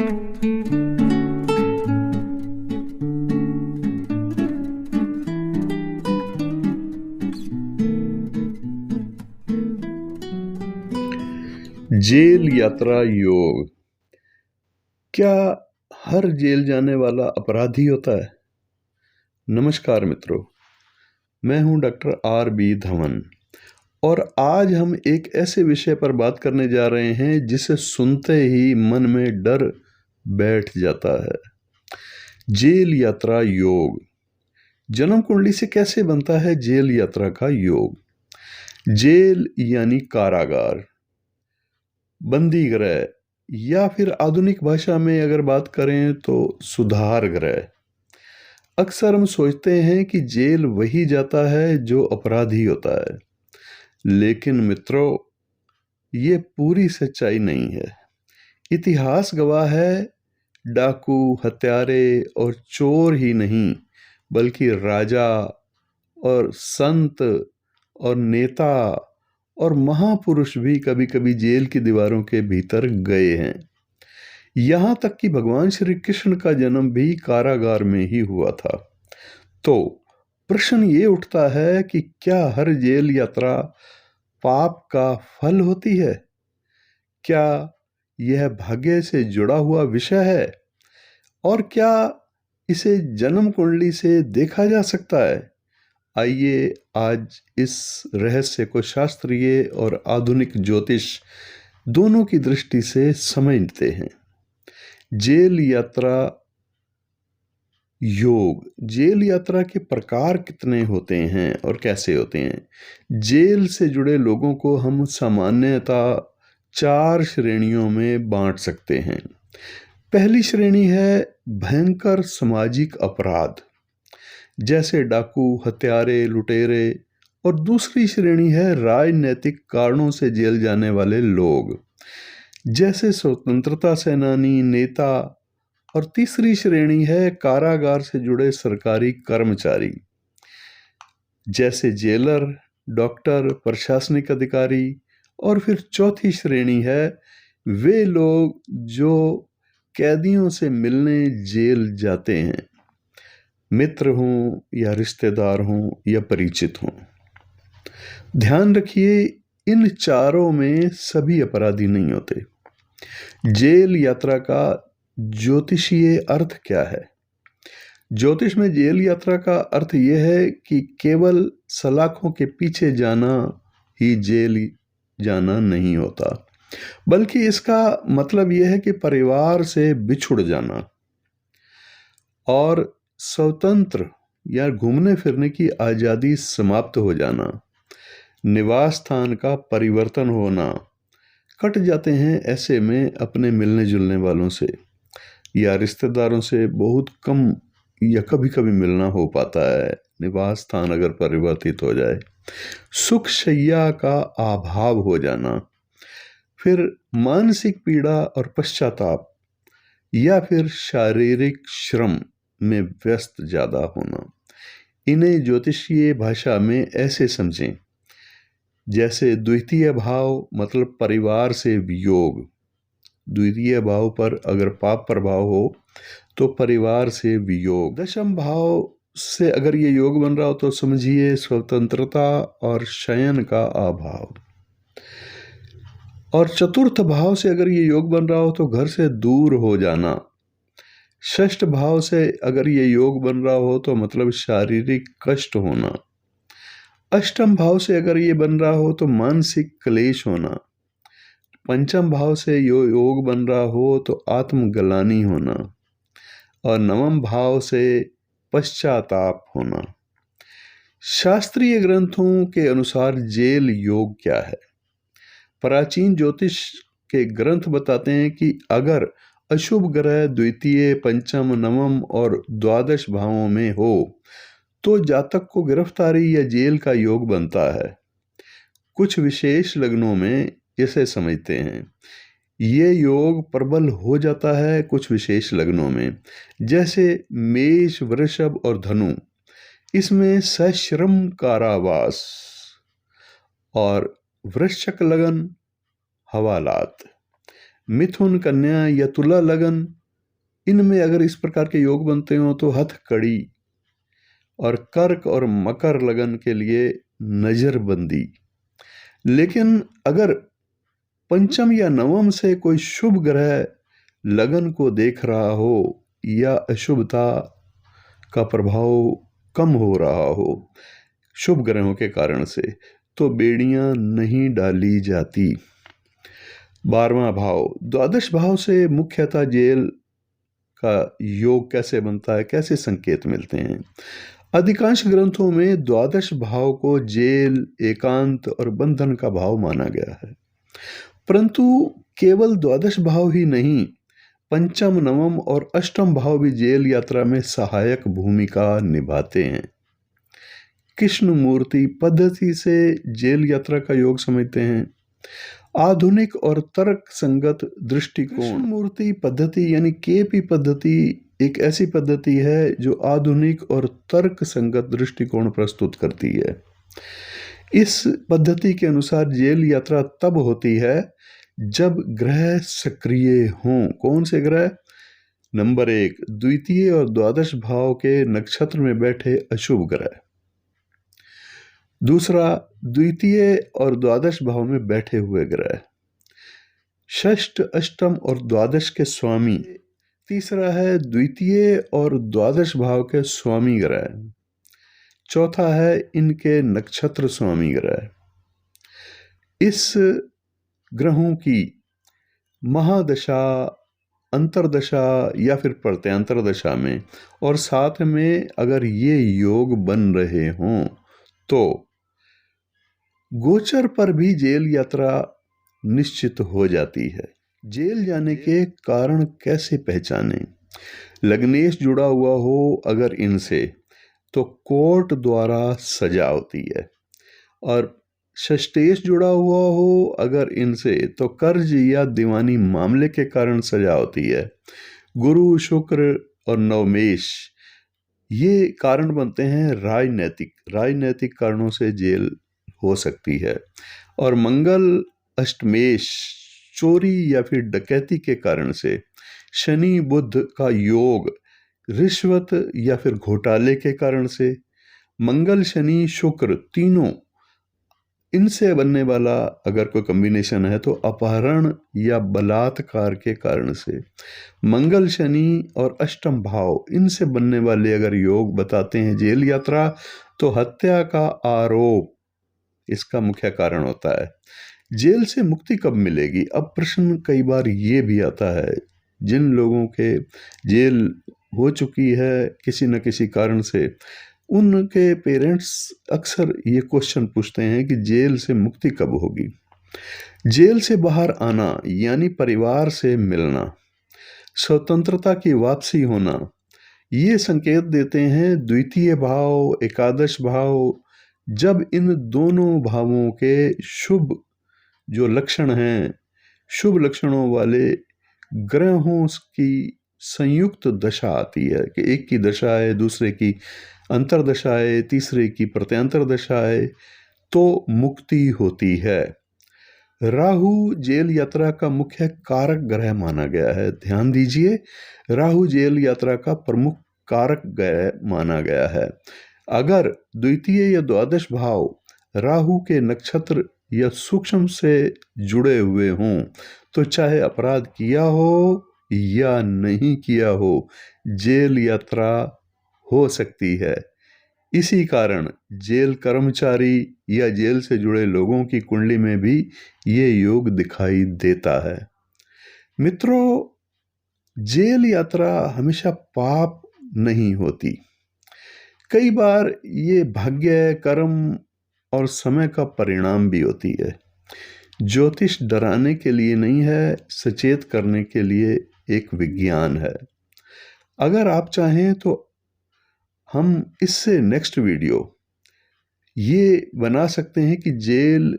Jail यात्रा योग। क्या हर जेल जाने वाला अपराधी होता है? नमस्कार मित्रों, मैं हूं डॉक्टर R.B. धवन और आज हम एक ऐसे विषय पर बात करने जा रहे हैं जिसे सुनते ही मन में डर बैठ जाता है। जेल यात्रा योग। जन्म कुंडली से कैसे बनता है जेल यात्रा का योग? जेल यानी कारागार, बंदी गृह, या फिर आधुनिक भाषा में अगर बात करें तो सुधार गृह। अक्सर हम सोचते हैं कि जेल वही जाता है जो अपराधी होता है, लेकिन मित्रों, ये पूरी सच्चाई नहीं है। इतिहास गवाह है, डाकू, हत्यारे और चोर ही नहीं, बल्कि राजा और संत और नेता और महापुरुष भी कभी कभी जेल की दीवारों के भीतर गए हैं। यहां तक कि भगवान श्री कृष्ण का जन्म भी कारागार में ही हुआ था। तो प्रश्न ये उठता है कि क्या हर जेल यात्रा पाप का फल होती है? क्या यह भाग्य से जुड़ा हुआ विषय है? और क्या इसे जन्म कुंडली से देखा जा सकता है? आइए आज इस रहस्य को शास्त्रीय और आधुनिक ज्योतिष दोनों की दृष्टि से समझते हैं। जेल यात्रा योग। जेल यात्रा के प्रकार कितने होते हैं और कैसे होते हैं? जेल से जुड़े लोगों को हम सामान्यतः 4 श्रेणियों में बांट सकते हैं। पहली श्रेणी है भयंकर सामाजिक अपराध, जैसे डाकू, हत्यारे, लुटेरे। और दूसरी श्रेणी है राजनीतिक कारणों से जेल जाने वाले लोग, जैसे स्वतंत्रता सेनानी, नेता। और तीसरी श्रेणी है कारागार से जुड़े सरकारी कर्मचारी, जैसे जेलर, डॉक्टर, प्रशासनिक अधिकारी। और फिर चौथी श्रेणी है वे लोग जो कैदियों से मिलने जेल जाते हैं, मित्र हों या रिश्तेदार हों या परिचित हों। ध्यान रखिए, इन चारों में सभी अपराधी नहीं होते। जेल यात्रा का ज्योतिषीय अर्थ क्या है? ज्योतिष में जेल यात्रा का अर्थ यह है कि केवल सलाखों के पीछे जाना ही जेल जाना नहीं होता, बल्कि इसका मतलब यह है कि परिवार से बिछुड़ जाना और स्वतंत्र या घूमने फिरने की आज़ादी समाप्त हो जाना, निवास स्थान का परिवर्तन होना, कट जाते हैं ऐसे में अपने मिलने जुलने वालों से या रिश्तेदारों से बहुत कम या कभी कभी मिलना हो पाता है, निवास स्थान अगर परिवर्तित हो जाए। सुख शैया का अभाव हो जाना, फिर मानसिक पीड़ा और पश्चाताप, या फिर शारीरिक श्रम में व्यस्त ज़्यादा होना। इन्हें ज्योतिषीय भाषा में ऐसे समझें, जैसे द्वितीय भाव मतलब परिवार से वियोग। द्वितीय भाव पर अगर पाप प्रभाव हो तो परिवार से वियोग। दशम भाव से अगर ये योग बन रहा हो तो समझिए स्वतंत्रता और शयन का अभाव। और चतुर्थ भाव से अगर ये योग बन रहा हो तो घर से दूर हो जाना। षष्ठ भाव से अगर ये योग बन रहा हो तो मतलब शारीरिक कष्ट होना। अष्टम भाव से अगर ये बन रहा हो तो मानसिक क्लेश होना। पंचम भाव से योग बन रहा हो तो आत्मग्लानि होना। और नवम भाव से पश्चाताप होना। शास्त्रीय ग्रंथों के अनुसार जेल योग क्या है? प्राचीन ज्योतिष के ग्रंथ बताते हैं कि अगर अशुभ ग्रह द्वितीय, पंचम, नवम और द्वादश भावों में हो तो जातक को गिरफ्तारी या जेल का योग बनता है। कुछ विशेष लग्नों में इसे समझते हैं। ये योग प्रबल हो जाता है कुछ विशेष लग्नों में, जैसे मेष, वृषभ और धनु। इसमें सश्रम कारावास। और वृश्चिक लगन हवालात। मिथुन, कन्या या तुला लगन, इनमें अगर इस प्रकार के योग बनते हो तो हथकड़ी, और कर्क और मकर लगन के लिए नजरबंदी। लेकिन अगर पंचम या नवम से कोई शुभ ग्रह लगन को देख रहा हो या अशुभता का प्रभाव कम हो रहा हो शुभ ग्रहों के कारण से, तो बेड़ियां नहीं डाली जाती। 12वां भाव, द्वादश भाव से मुख्यतः जेल का योग कैसे बनता है, कैसे संकेत मिलते हैं। अधिकांश ग्रंथों में द्वादश भाव को जेल, एकांत और बंधन का भाव माना गया है, परंतु केवल द्वादश भाव ही नहीं, पंचम, नवम और अष्टम भाव भी जेल यात्रा में सहायक भूमिका निभाते हैं। कृष्ण मूर्ति पद्धति से जेल यात्रा का योग समझते हैं। आधुनिक और तर्क संगत दृष्टिकोण। कृष्ण मूर्ति पद्धति यानी केपी पद्धति एक ऐसी पद्धति है जो आधुनिक और तर्क संगत दृष्टिकोण प्रस्तुत करती है। इस पद्धति के अनुसार जेल यात्रा तब होती है जब ग्रह सक्रिय हों। कौन से ग्रह? नंबर 1, द्वितीय और द्वादश भाव के नक्षत्र में बैठे अशुभ ग्रह। दूसरा, द्वितीय और द्वादश भाव में बैठे हुए ग्रह। षष्ठ, अष्टम और द्वादश के स्वामी। तीसरा है द्वितीय और द्वादश भाव के स्वामी ग्रह। चौथा है इनके नक्षत्र स्वामी ग्रह। इस ग्रहों की महादशा, अंतरदशा या फिर प्रत्यंतर दशा में और साथ में अगर ये योग बन रहे हों तो गोचर पर भी जेल यात्रा निश्चित हो जाती है। जेल जाने के कारण कैसे पहचानें? लग्नेश जुड़ा हुआ हो अगर इनसे तो कोर्ट द्वारा सजा होती है, और षष्टेश जुड़ा हुआ हो अगर इनसे तो कर्ज या दीवानी मामले के कारण सजा होती है। गुरु, शुक्र और नवमेश ये कारण बनते हैं राजनैतिक कारणों से जेल हो सकती है। और मंगल, अष्टमेश चोरी या फिर डकैती के कारण से। शनि बुध का योग रिश्वत या फिर घोटाले के कारण से। मंगल, शनि, शुक्र तीनों इनसे बनने वाला अगर कोई कॉम्बिनेशन है तो अपहरण या बलात्कार के कारण से। मंगल, शनि और अष्टम भाव इनसे बनने वाले अगर योग बताते हैं जेल यात्रा, तो हत्या का आरोप इसका मुख्य कारण होता है। जेल से मुक्ति कब मिलेगी? अब प्रश्न कई बार ये भी आता है, जिन लोगों के जेल हो चुकी है किसी न किसी कारण से, उनके पेरेंट्स अक्सर ये क्वेश्चन पूछते हैं कि जेल से मुक्ति कब होगी। जेल से बाहर आना यानी परिवार से मिलना, स्वतंत्रता की वापसी होना, ये संकेत देते हैं द्वितीय भाव, एकादश भाव। जब इन दोनों भावों के शुभ जो लक्षण हैं, शुभ लक्षणों वाले ग्रहों की संयुक्त दशा आती है कि एक की दशा है, दूसरे की अंतरदशा है, तीसरे की प्रत्यंतर दशा है, तो मुक्ति होती है। राहु जेल यात्रा का मुख्य कारक ग्रह माना गया है। ध्यान दीजिए, राहु जेल यात्रा का प्रमुख कारक ग्रह माना गया है। अगर द्वितीय या द्वादश भाव राहु के नक्षत्र या सूक्ष्म से जुड़े हुए हों, तो चाहे अपराध किया हो या नहीं किया हो, जेल यात्रा हो सकती है। इसी कारण जेल कर्मचारी या जेल से जुड़े लोगों की कुंडली में भी ये योग दिखाई देता है। मित्रों, जेल यात्रा हमेशा पाप नहीं होती। कई बार ये भाग्य, कर्म और समय का परिणाम भी होती है। ज्योतिष डराने के लिए नहीं है, सचेत करने के लिए एक विज्ञान है। अगर आप चाहें तो हम इससे नेक्स्ट वीडियो ये बना सकते हैं कि जेल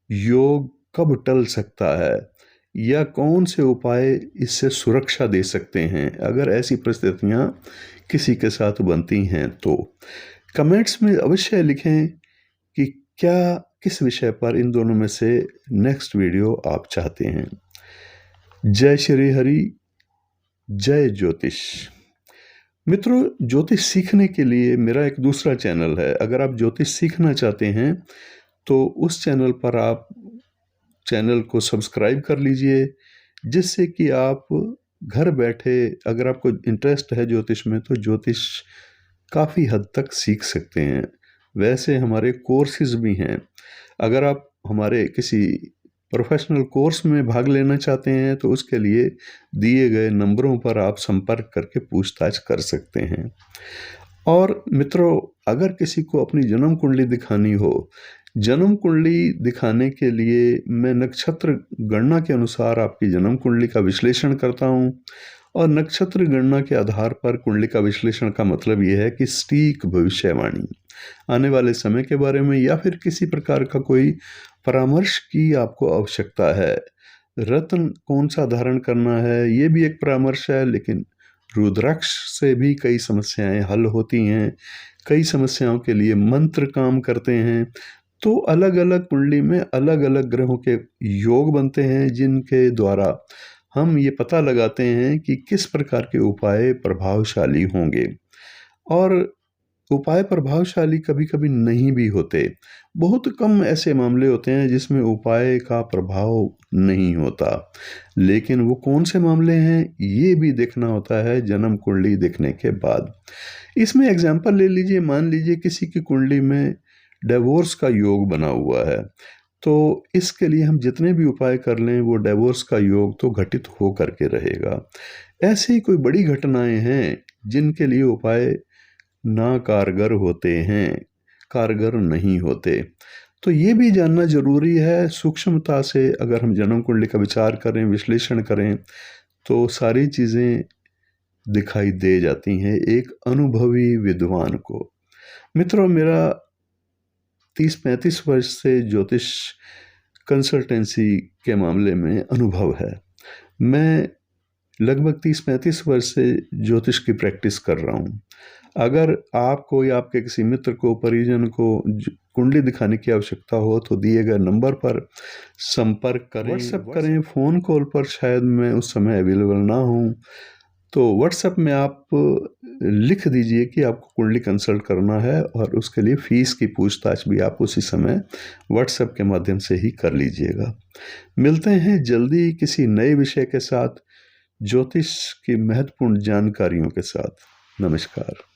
योग कब टल सकता है या कौन से उपाय इससे सुरक्षा दे सकते हैं अगर ऐसी परिस्थितियां किसी के साथ बनती हैं। तो कमेंट्स में अवश्य लिखें कि क्या किस विषय पर इन दोनों में से नेक्स्ट वीडियो आप चाहते हैं। जय श्री हरि, जय ज्योतिष। मित्रों, ज्योतिष सीखने के लिए मेरा एक दूसरा चैनल है। अगर आप ज्योतिष सीखना चाहते हैं तो उस चैनल पर आप चैनल को सब्सक्राइब कर लीजिए, जिससे कि आप घर बैठे, अगर आपको इंटरेस्ट है ज्योतिष में, तो ज्योतिष काफ़ी हद तक सीख सकते हैं। वैसे हमारे कोर्सेज भी हैं। अगर आप हमारे किसी प्रोफेशनल कोर्स में भाग लेना चाहते हैं तो उसके लिए दिए गए नंबरों पर आप संपर्क करके पूछताछ कर सकते हैं। और मित्रों, अगर किसी को अपनी जन्म कुंडली दिखानी हो, जन्म कुंडली दिखाने के लिए मैं नक्षत्र गणना के अनुसार आपकी जन्म कुंडली का विश्लेषण करता हूँ। और नक्षत्र गणना के आधार पर कुंडली का विश्लेषण का मतलब यह है कि सटीक भविष्यवाणी, आने वाले समय के बारे में या फिर किसी प्रकार का कोई परामर्श की आपको आवश्यकता है। रत्न कौन सा धारण करना है, ये भी एक परामर्श है, लेकिन रुद्राक्ष से भी कई समस्याएं हल होती हैं। कई समस्याओं के लिए मंत्र काम करते हैं। तो अलग अलग कुंडली में अलग अलग ग्रहों के योग बनते हैं, जिनके द्वारा हम ये पता लगाते हैं कि किस प्रकार के उपाय प्रभावशाली होंगे। और उपाय प्रभावशाली कभी कभी नहीं भी होते। बहुत कम ऐसे मामले होते हैं जिसमें उपाय का प्रभाव नहीं होता। लेकिन वो कौन से मामले हैं, ये भी देखना होता है जन्म कुंडली देखने के बाद। इसमें एग्जाम्पल ले लीजिए, मान लीजिए किसी की कुंडली में डिवोर्स का योग बना हुआ है, तो इसके लिए हम जितने भी उपाय कर लें वो डिवोर्स का योग तो घटित हो करके रहेगा। ऐसे ही कोई बड़ी घटनाएं हैं जिनके लिए उपाय ना कारगर होते हैं, कारगर नहीं होते। तो ये भी जानना जरूरी है। सूक्ष्मता से अगर हम जन्म कुंडली का विचार करें, विश्लेषण करें, तो सारी चीज़ें दिखाई दे जाती हैं एक अनुभवी विद्वान को। मित्रों, मेरा 30-35 वर्ष से ज्योतिष कंसल्टेंसी के मामले में अनुभव है। मैं लगभग 30-35 वर्ष से ज्योतिष की प्रैक्टिस कर रहा हूँ। अगर आपको या आपके किसी मित्र को, परिजन को कुंडली दिखाने की आवश्यकता हो तो दिए गए नंबर पर संपर्क करें, व्हाट्सएप करें। फ़ोन कॉल पर शायद मैं उस समय अवेलेबल ना हूँ, तो व्हाट्सएप में आप लिख दीजिए कि आपको कुंडली कंसल्ट करना है, और उसके लिए फ़ीस की पूछताछ भी आप उसी समय व्हाट्सएप के माध्यम से ही कर लीजिएगा। मिलते हैं जल्दी किसी नए विषय के साथ, ज्योतिष की महत्वपूर्ण जानकारियों के साथ। नमस्कार।